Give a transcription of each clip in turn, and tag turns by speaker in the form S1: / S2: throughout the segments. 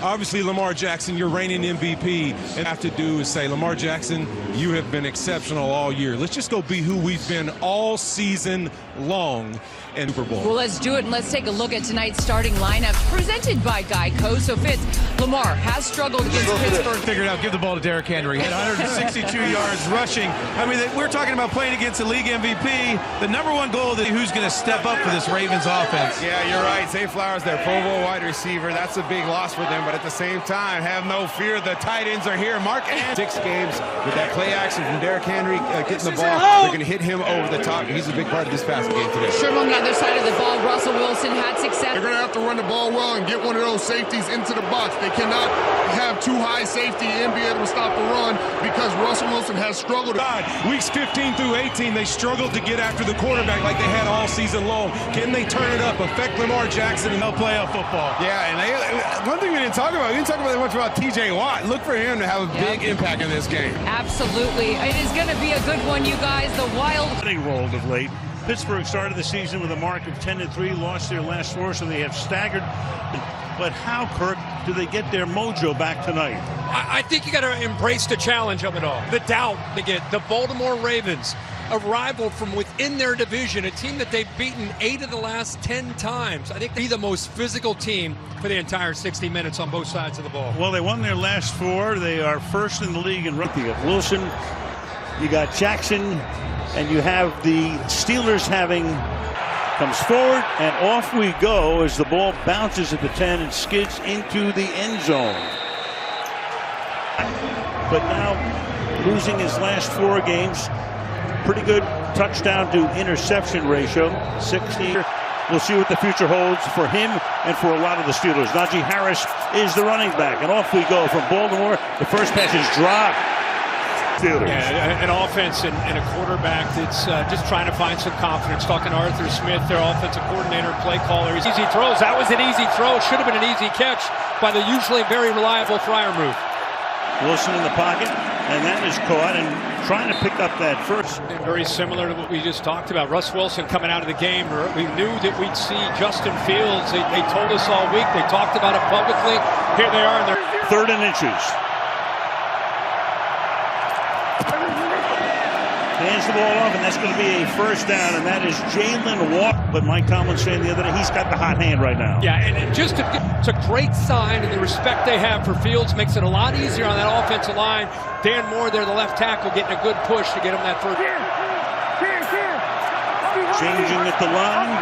S1: Obviously, Lamar Jackson, you're reigning MVP. And have to do is say, Lamar Jackson, you have been exceptional all year. Let's just go be who we've been all season long in Super Bowl.
S2: Well, let's do it, and let's take a look at tonight's starting lineups presented by Geico. So, Fitz, Lamar has struggled against Pittsburgh.
S3: Figured out, give the ball to Derrick Henry. Had 162 yards rushing. I mean, we're talking about playing against the league MVP. The #1 goal is who's going to step up for this Ravens offense.
S4: Yeah, you're right. Zay Flowers, their Pro Bowl wide receiver. That's a big loss for them, but at the same time, have no fear. The tight ends are here. Mark and 6 games with that play action from Derrick Henry getting the ball. They're going to hit him over the top. He's a big part of this passing game today.
S2: Sure, on the other side of the ball, Russell Wilson had success.
S5: They're going to have to run the ball well and get one of those safeties into the box. They cannot have too high safety and be able to stop the run because Russell Wilson has struggled.
S1: Weeks 15 through 18, they struggled to get after the quarterback like they had all season long. Can they turn it up, affect Lamar Jackson, and they'll play up football?
S4: Yeah, and one thing we didn't talk about, that much about T.J. Watt. Look for him to have a big impact in this game.
S2: Absolutely. It is going to be a good one, you guys. The Wild.
S6: They rolled of late. Pittsburgh started the season with a mark of 10-3, lost their last 4, so they have staggered. But how, Kirk, do they get their mojo back tonight?
S7: I think you got to embrace the challenge of it all. The doubt they get. The Baltimore Ravens, a rival from within their division, a team that they've beaten 8 of the last 10 times. I think they're the most physical team for the entire 60 minutes on both sides of the ball.
S6: Well, they won their last 4. They are first in the league in rookie. Of Wilson, you got Jackson, and you have the Steelers comes forward, and off we go as the ball bounces at the 10 and skids into the end zone. But now, losing his last 4 games, pretty good touchdown to interception ratio, 60. We'll see what the future holds for him and for a lot of the Steelers. Najee Harris is the running back, and off we go from Baltimore. The first pass is dropped. Steelers.
S7: Yeah, an offense and a quarterback that's just trying to find some confidence. Talking to Arthur Smith, their offensive coordinator and play caller. Easy throws. That was an easy throw. Should have been an easy catch by the usually very reliable Freiermuth.
S6: Wilson in the pocket, and that is caught and trying to pick up that first.
S7: And very similar to what we just talked about. Russ Wilson coming out of the game. We knew that we'd see Justin Fields. They told us all week. They talked about it publicly. Here they are in their
S6: 3rd and inches. Hands the ball off, and that's going to be a first down, and that is Jalen Walker. But Mike Tomlin saying the other day, he's got the hot hand right now.
S7: Yeah, and it's a great sign, and the respect they have for Fields makes it a lot easier on that offensive line. Dan Moore there, the left tackle, getting a good push to get him that first.
S6: Changing at the line.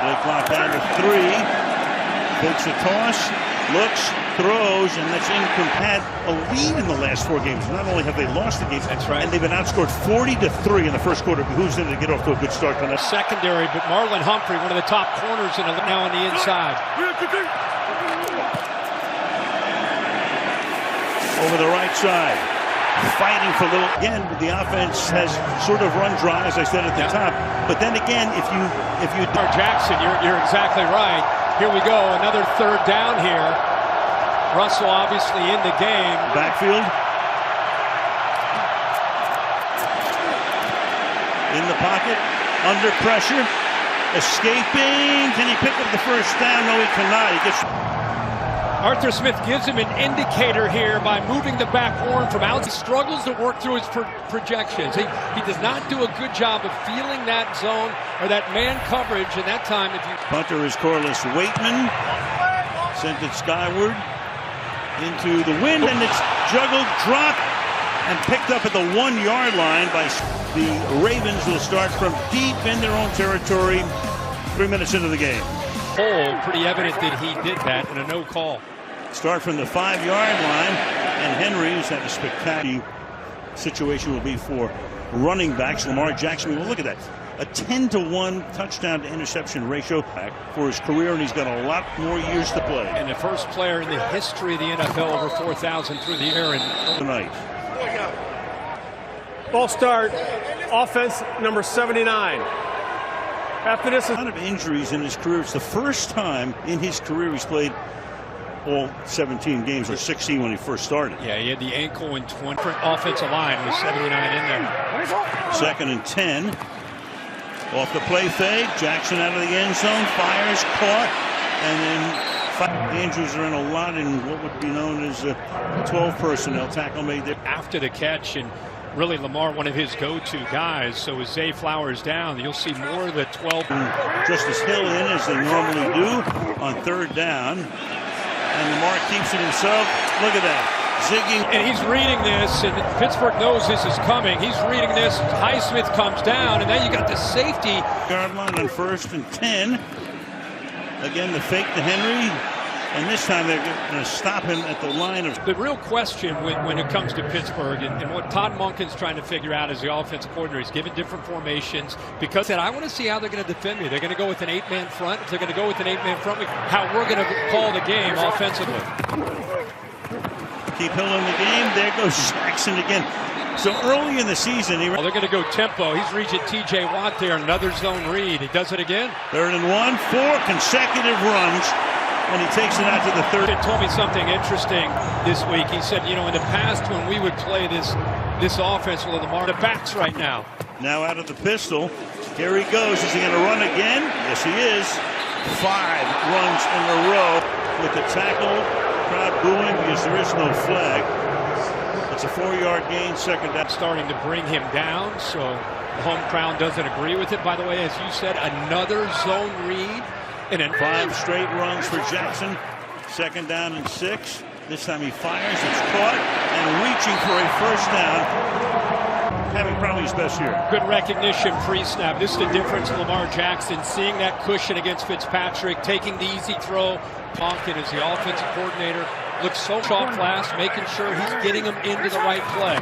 S6: Play clock down to 3. Takes a toss, looks, throws, and that's incompatible. A lead in the last 4 games. Not only have they lost the game,
S7: that's right,
S6: and they've been outscored 40-3 in the first quarter. Behooves them to get off to a good start tonight.
S7: Secondary, but Marlon Humphrey, one of the top corners now on the inside.
S6: Over the right side, fighting for little. Again, the offense has sort of run dry, as I said at the top. But then again, if you
S7: Jackson, you're exactly right. Here we go, another 3rd down here. Russell obviously in the game.
S6: Backfield. In the pocket, under pressure, escaping. Can he pick up the first down? No, he cannot. He gets.
S7: Arthur Smith gives him an indicator here by moving the back horn from out. He struggles to work through his projections. He does not do a good job of feeling that zone or that man coverage. And that time, if you...
S6: Punter is Corliss Waitman. Sent it skyward into the wind, and it's juggled, dropped, and picked up at the 1-yard line by the Ravens. Will start from deep in their own territory 3 minutes into the game.
S7: Pretty evident that he did that in a no call.
S6: Start from the 5-yard line, and Henry's had a spectacular situation will be for running backs. Lamar Jackson, well, look at that. A 10-to-1 touchdown to interception ratio back for his career, and he's got a lot more years to play.
S7: And the first player in the history of the NFL over 4,000 through the air
S6: tonight.
S8: Ball start, offense number 79. After this,
S6: a lot of injuries in his career. It's the first time in his career he's played all 17 games, or 16 when he first started.
S7: Yeah, he had the ankle and 20 offensive line with 79 in there.
S6: 2nd and 10. Off the play fake, Jackson out of the end zone, fires, caught, and then Andrews are in a lot in what would be known as 12 personnel. Tackle made there
S7: after the catch, and really Lamar one of his go-to guys. So as Zay Flowers down, you'll see more of the 12.
S6: Justice Hill in as they normally do on third down. And Lamar keeps it himself. Look at that. Zigging.
S7: And he's reading this, and Pittsburgh knows this is coming. He's reading this. Highsmith comes down, and then you got the safety.
S6: Yard line on 1st and 10. Again, the fake to Henry. And this time they're going to stop him at the line of.
S7: The real question when it comes to Pittsburgh and what Todd Monken's trying to figure out as the offensive coordinator, he's given different formations because I want to see how they're going to defend me. They're going to go with an 8-man front. If they're going to go with an 8-man front, how we're going to call the game offensively.
S6: Keep Hill in the game. There goes Jackson again. So early in the season,
S7: they're going to go tempo. He's reaching T.J. Watt there, another zone read. He does it again.
S6: 3rd and 1, 4 consecutive runs. And he takes it out to the 3rd.
S7: He told me something interesting this week. He said, you know, in the past when we would play this offense with Lamar, the backs right now.
S6: Now out of the pistol. Here he goes. Is he going to run again? Yes, he is. 5 runs in a row with the tackle. Crowd booing because there is no flag. It's a 4-yard gain, 2nd down.
S7: Starting to bring him down, so the home crowd doesn't agree with it. By the way, as you said, another zone read. And then
S6: 5 straight runs for Jackson. 2nd down and 6. This time he fires. It's caught and reaching for a 1st down. Having probably his best year.
S7: Good recognition pre-snap. This is the difference in Lamar Jackson. Seeing that cushion against Fitzpatrick, taking the easy throw. Monken as the offensive coordinator looks so sharp last, making sure he's getting him into the right play.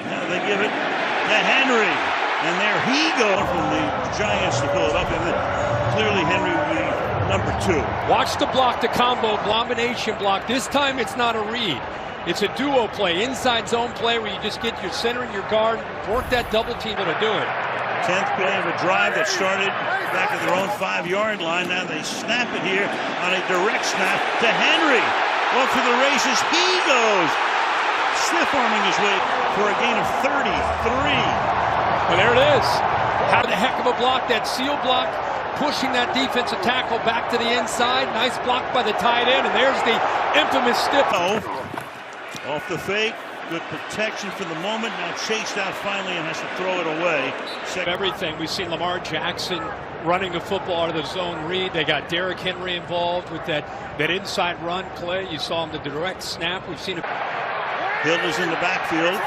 S6: Now they give it to Henry. And there he goes from the Giants to Philadelphia. Clearly Henry will be number 2.
S7: Watch the block, the combo, combination block. This time it's not a read. It's a duo play, inside zone play where you just get your center and your guard, work that double team to do it.
S6: 10th play of a drive that started back at their own 5-yard line. Now they snap it here on a direct snap to Henry. Off to the races he goes. Stiff-arming his way for a gain of 33.
S7: Well, there it is. How the heck of a block, that seal block, pushing that defensive tackle back to the inside. Nice block by the tight end, and there's the infamous stiff.
S6: Off the fake, good protection for the moment. Now chased out finally and has to throw it away.
S7: Everything. We've seen Lamar Jackson running the football out of the zone read. They got Derrick Henry involved with that inside run play. You saw him the direct snap. We've seen it.
S6: Hill is in the backfield.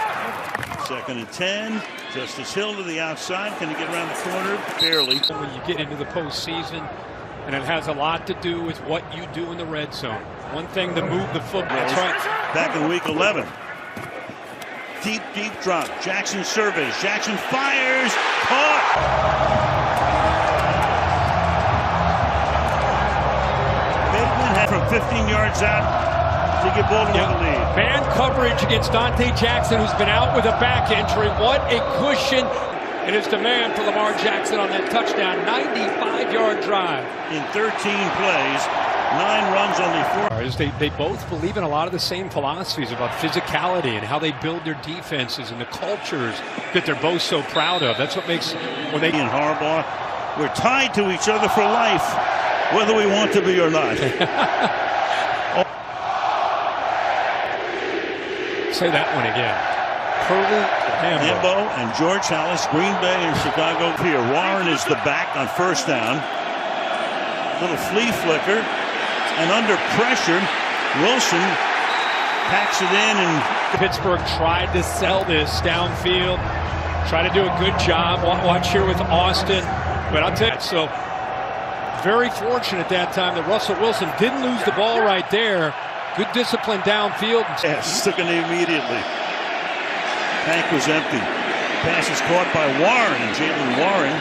S6: 2nd and 10. Justice Hill to the outside. Can he get around the corner? Barely.
S7: When you get into the postseason, and it has a lot to do with what you do in the red zone. One thing to move the football. That's right.
S6: Back in week 11. Deep drop. Jackson surveys. Jackson fires. Caught. Bateman had from 15 yards out to give Baltimore the lead.
S7: Man coverage against Dante Jackson, who's been out with a back injury. What a cushion. It is demand for Lamar Jackson on that touchdown. 95-yard drive.
S6: In 13 plays, 9 runs, only 4.
S7: They both believe in a lot of the same philosophies about physicality and how they build their defenses and the cultures that they're both so proud of. That's what makes when they
S6: and Harbaugh, we're tied to each other for life, whether we want to be or not.
S7: Say that one again. Purdy,
S6: Lambeau and George Halas, Green Bay and Chicago here. Warren is the back on 1st down. Little flea flicker. And under pressure, Wilson packs it in. And
S7: Pittsburgh tried to sell this downfield. Try to do a good job. Watch here with Austin. But I'll tell you, so very fortunate that time that Russell Wilson didn't lose the ball right there. Good discipline downfield.
S6: Yes, took it immediately. Tank was empty. Pass is caught by Warren, and Jalen Warren.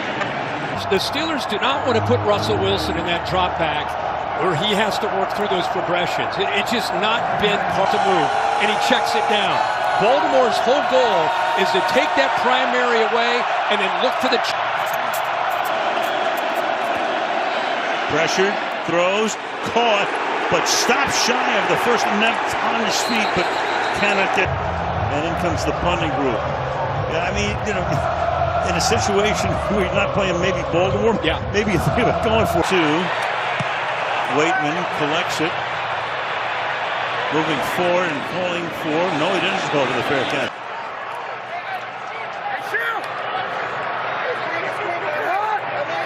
S7: The Steelers do not want to put Russell Wilson in that drop back where he has to work through those progressions. It's just not been part of the move, and he checks it down. Baltimore's whole goal is to take that primary away and then look for the...
S6: Pressured, throws, caught, but stops shy of the first attempt on his feet, but cannot get... And in comes the punting group. Yeah, I mean, you know, in a situation where you're not playing maybe Baltimore, maybe you think about going for 2. Waitman collects it. Moving forward and calling for. No, he didn't call for the fair catch.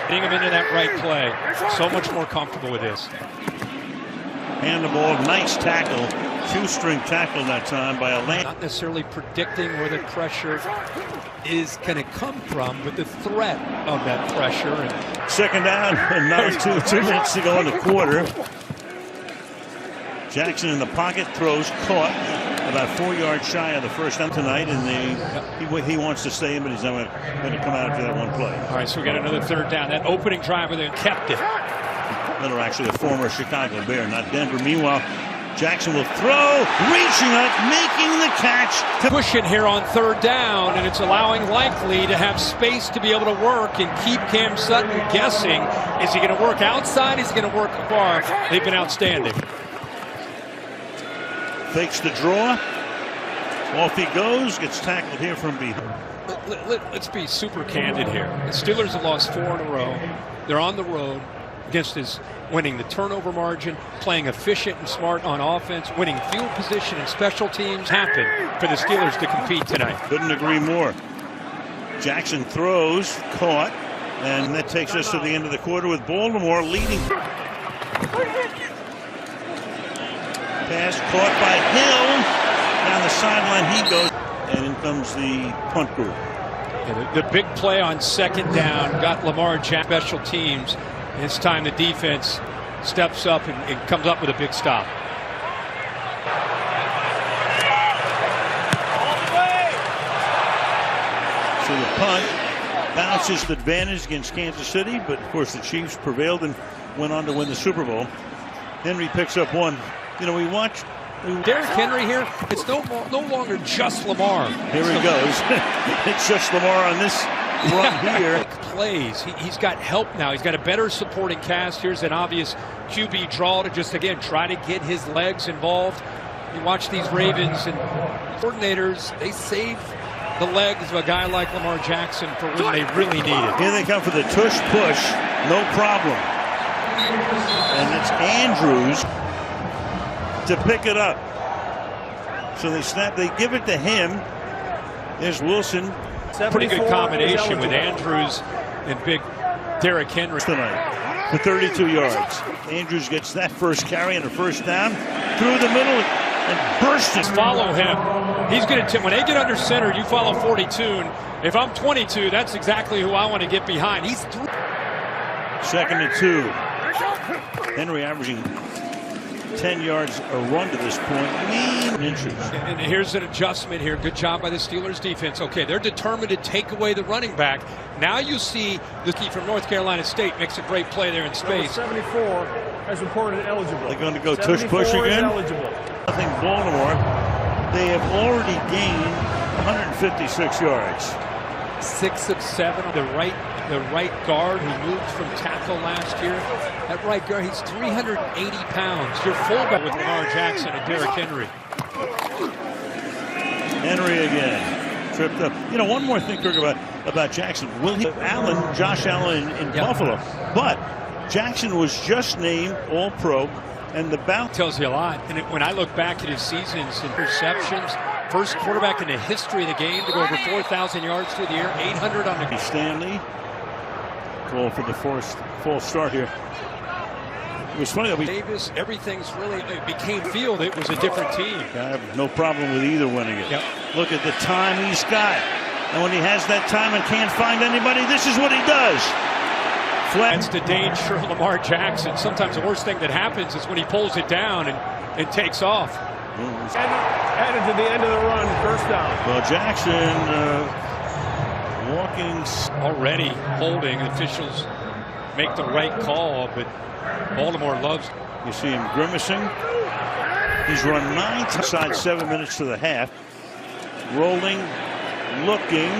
S7: Getting him into that right play. So much more comfortable with this.
S6: Hand the ball. Nice tackle. Shoestring tackle that time by a land.
S7: Not necessarily predicting where the pressure is going to come from, but the threat of that pressure. And
S6: second down, and now 2 minutes to go in the quarter. Jackson in the pocket, throws, caught about 4 yards shy of the first down tonight, and he wants to stay in, but he's not going to come out after that one play.
S7: All right, so we got another third down. That opening drive where they kept it.
S6: Miller, actually a former Chicago Bear, not Denver. Meanwhile, Jackson will throw, reaching up, making the catch.
S7: Push it here on third down, and it's allowing Likely to have space to be able to work and keep Cam Sutton guessing. Is he going to work outside? Is he going to work far? They've been outstanding.
S6: Fakes the draw. Off he goes. Gets tackled here from behind.
S7: Let's be super candid here. The Steelers have lost 4 in a row. They're on the road against his winning the turnover margin, playing efficient and smart on offense, winning field position and special teams. Happen for the Steelers to compete tonight.
S6: Couldn't agree more. Jackson throws, caught, and that takes us to the end of the quarter with Baltimore leading. Pass caught by Hill. Down the sideline he goes, and in comes the punt group.
S7: Yeah, the big play on second down got Lamar Jackson special teams. This time the defense steps up and comes up with a big stop.
S6: So the punt bounces the advantage against Kansas City, but of course the Chiefs prevailed and went on to win the Super Bowl. Henry picks up one. You know, we watch.
S7: Derrick Henry here, it's no longer just Lamar.
S6: Here he goes. It's just Lamar on this run here.
S7: Plays. He's got help now. He's got a better supporting cast. Here's an obvious QB draw to just, again, try to get his legs involved. You watch these Ravens and coordinators, they save the legs of a guy like Lamar Jackson for when they really need it.
S6: Here they come for the tush push. No problem. And it's Andrews to pick it up. So they snap, they give it to him. There's Wilson.
S7: Pretty good combination with Andrews and big Derrick Henry
S6: tonight for 32 yards. Andrews gets that first carry and a first down through the middle and bursts it.
S7: Follow him. He's going to, when they get under center, you follow 42. And if I'm 22, that's exactly who I want to get behind. He's
S6: 2nd and 2. Henry averaging 10 yards a run to this point. Mean inches.
S7: And here's an adjustment here. Good job by the Steelers defense. Okay, they're determined to take away the running back. Now you see the key from North Carolina State makes a great play there in space.
S8: Number 74 has reported eligible.
S6: They're going to go tush push again. Nothing Baltimore. They have already gained 156 yards.
S7: 6 of 7 on the right guard who moved from tackle last year. That right guard, he's 380 pounds. Your fullback with Lamar Jackson and Derrick Henry.
S6: Henry again. Tripped up. You know, one more thing, Kirk, about Jackson. Will he Josh Allen in Buffalo? But Jackson was just named All-Pro, and the bounce
S7: tells you a lot. And when I look back at his seasons and receptions, first quarterback in the history of the game to go over 4,000 yards through the air, 800 on the
S6: Stanley. Call for the false start here. It was funny that
S7: Davis, everything's really, it became field. It was a different team.
S6: I have no problem with either winning it.
S7: Yep.
S6: Look at the time he's got. And when he has that time and can't find anybody, this is what he does.
S7: That's the danger of Lamar Jackson. Sometimes the worst thing that happens is when he pulls it down and takes off.
S8: Added to the end of the run, first down.
S6: Well, Jackson walking
S7: already holding. Officials make the right call, but Baltimore loves.
S6: You see him grimacing. He's run 9 inside 7 minutes to the half. Rolling, looking.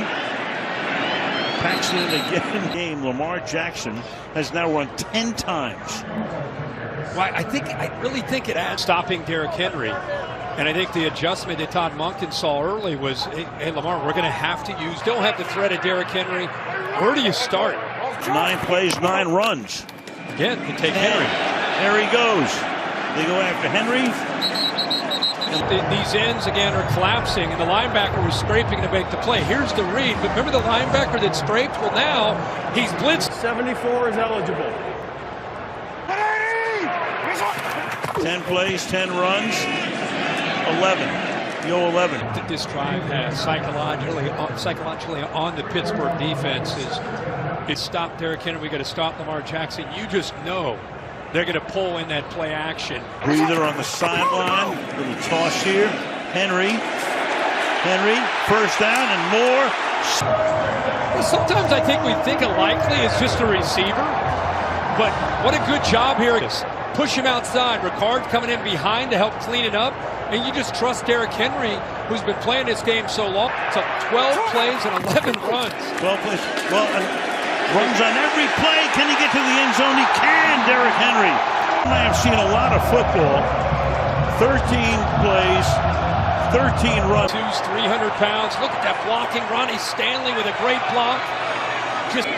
S6: Paxton again in game. Lamar Jackson has now run 10 times.
S7: Well, I really think it adds stopping Derrick Henry. And I think the adjustment that Todd Monken saw early was, hey, Lamar, we're going to have to use, don't have the threat of Derrick Henry. Where do you start?
S6: 9 plays, 9 runs.
S7: Again, you take Henry.
S6: There he goes. They go after Henry.
S7: These ends, again, are collapsing, and the linebacker was scraping to make the play. Here's the read, but remember the linebacker that scraped? Well, now he's blitzed.
S8: 74 is eligible.
S6: 10 plays, 10 runs, 11. Yo, 11.
S7: That this drive has psychologically on the Pittsburgh defense is stop Derrick Henry. We got to stop Lamar Jackson. You just know they're going to pull in that play action.
S6: Breather on the sideline. Little toss here. Henry, first down and more.
S7: Well, sometimes I think we think it likely is just a receiver, but what a good job here. Push him outside. Ricard coming in behind to help clean it up. And you just trust Derrick Henry, who's been playing this game so long. It's 12 plays and 11 runs.
S6: 12 plays. Well, runs on every play. Can he get to the end zone? He can, Derrick Henry. I have seen a lot of football. 13 plays, 13 runs.
S7: 300 pounds. Look at that blocking. Ronnie Stanley with a great block. Just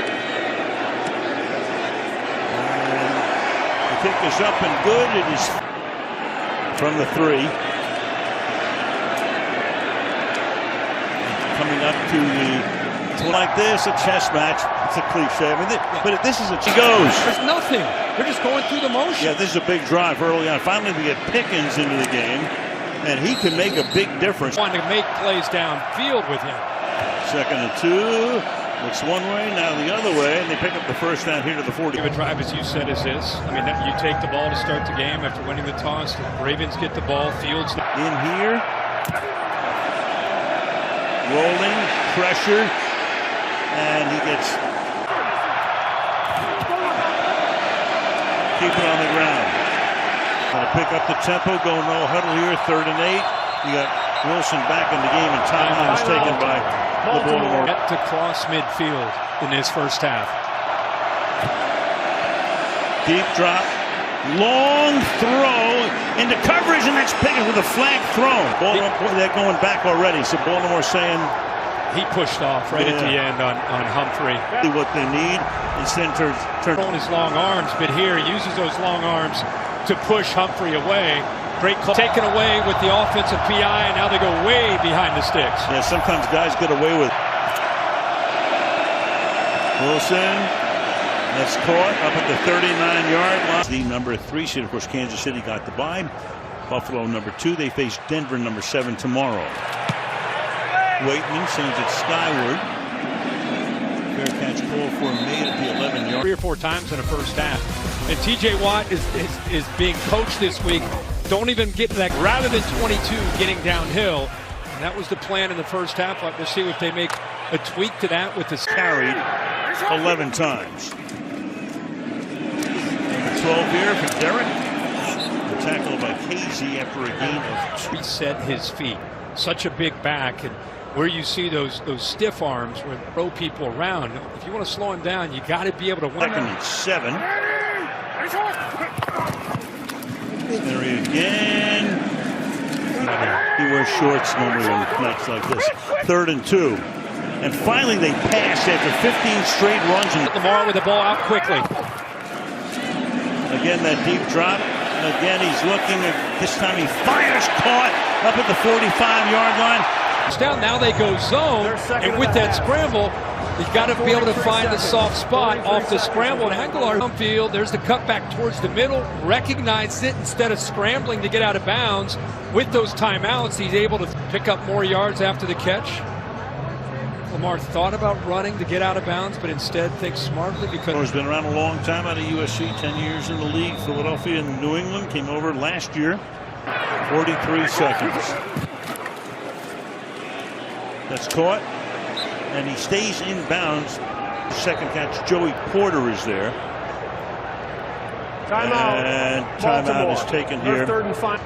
S6: the kick is up and good. It is from the 3. Coming up to the like this, a chess match. It's a cliche. I mean, but this is she goes.
S7: There's nothing. They're just going through the motion.
S6: Yeah, this is a big drive early on. Finally, we get Pickens into the game, and he can make a big difference.
S7: Wanting to make plays downfield with him.
S6: 2nd and 2. Looks one way, now the other way, and they pick up the first down here to the 40.
S7: A drive, as you said, is this. I mean, you take the ball to start the game after winning the toss. The Ravens get the ball. Fields
S6: in here. Rolling, pressure, and he gets keep it on the ground. Gonna pick up the tempo, go no huddle here, 3rd and 8. You got Wilson back in the game, and timeout is taken by the Baltimore.
S7: Get to cross midfield in his first half.
S6: Deep drop, long throw into coverage, and that's Pickens with a flag thrown. Baltimore, they're going back already, so Baltimore saying
S7: he pushed off right at the end on Humphrey.
S6: What they need instead turn
S7: on his long arms, but here he uses those long arms to push Humphrey away. Great call. Taken away with the offensive PI, and now they go way behind the sticks.
S6: Yeah, sometimes guys get away with Wilson. That's caught up at the 39-yard line. The number 3 seed, of course, Kansas City got the bye. Buffalo number 2. They face Denver number 7 tomorrow. Waitman sends it skyward. Fair catch call for May at the 11-yard.
S7: 3 or 4 times in the first half. And TJ Watt is being coached this week. Don't even get to that. Rather than 22 getting downhill. And that was the plan in the first half. We'll see if they make a tweak to that with this.
S6: Carried 11 times. Number 12 here for Derrick. The tackle by Casey after a gain of 2.
S7: Reset his feet. Such a big back, and where you see those stiff arms where throw people around. If you want to slow him down, you got to be able to win.
S6: 2nd and 7. There he again. He wears shorts normally on the nights like this. 3rd and 2. And finally they pass after 15 straight runs. And
S7: Lamar with the ball out quickly.
S6: Again, that deep drop. Again, he's looking. This time he fires, caught up at the 45-yard line.
S7: Down, now they go zone, and with that scramble, you've got to be able to find the soft spot off the scramble. And Aguilar downfield, there's the cutback towards the middle, recognized it instead of scrambling to get out of bounds. With those timeouts, he's able to pick up more yards after the catch. Lamar thought about running to get out of bounds, but instead thinks smartly because
S6: he's been around a long time out of USC, 10 years in the league. Philadelphia and New England, came over last year. 43 seconds. That's caught, and he stays in bounds. Second catch, Joey Porter is there.
S8: Timeout.
S6: And timeout is taken here.
S8: 3rd and 5.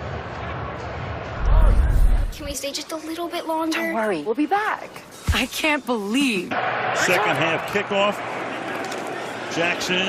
S9: Can we stay just a little bit longer?
S2: Don't worry, we'll be back. I can't believe.
S6: Second half kickoff. Jackson